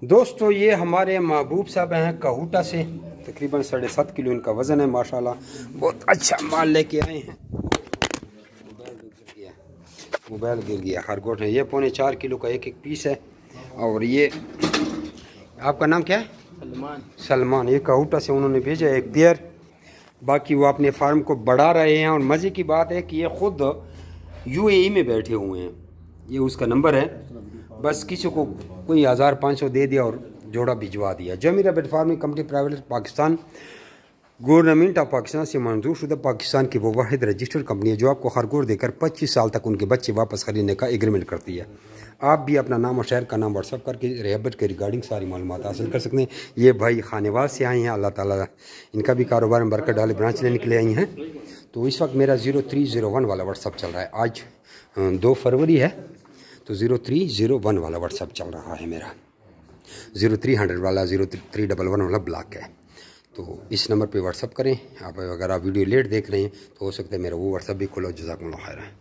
दोस्तों ये हमारे महबूब साहब हैं कहूटा से, तकरीबन 7.5 किलो इनका वज़न है। माशाल्लाह बहुत अच्छा माल लेके आए हैं। मोबाइल गिर गया खरगोश है। ये 4.25 किलो का एक पीस है। और ये आपका नाम क्या है? सलमान। ये कहूटा से उन्होंने भेजा है एक पेयर। बाकी वो अपने फार्म को बढ़ा रहे हैं। और मज़े की बात है कि ये ख़ुद UAE में बैठे हुए हैं। ये उसका नंबर है, बस किसी को कोई 1500 दे दिया और जोड़ा भिजवा दिया। जमीरा बेट farming company private Pakistan, government of Pakistan से मंजूर शुदा पाकिस्तान की वो वाहिद रजिस्टर्ड कंपनी है जो आपको खरगोश देकर 25 साल तक उनके बच्चे वापस खरीदने का एग्रीमेंट करती है। आप भी अपना नाम और शहर का नाम व्हाट्सअप करके रेहबत के रिगार्डिंग सारी मालूमात हासिल कर सकते हैं। ये भाई खानेवाल से आए हैं, अल्लाह ताला इनका भी कारोबार में बरकत डाले, ब्रांच लेने के लिए आई हैं। तो इस वक्त मेरा 0301 वाला व्हाट्सअप चल रहा है। आज 2 फरवरी है, तो 0301 वाला व्हाट्सअप चल रहा है मेरा। 0300 वाला 0311 वाला ब्लॉक है। तो इस नंबर पे व्हाट्सअप करें। आप अगर आप वीडियो लेट देख रहे हैं तो हो सकता है मेरा वो व्हाट्सअप भी खुला। जज़ाकुमुल्लाह खैर।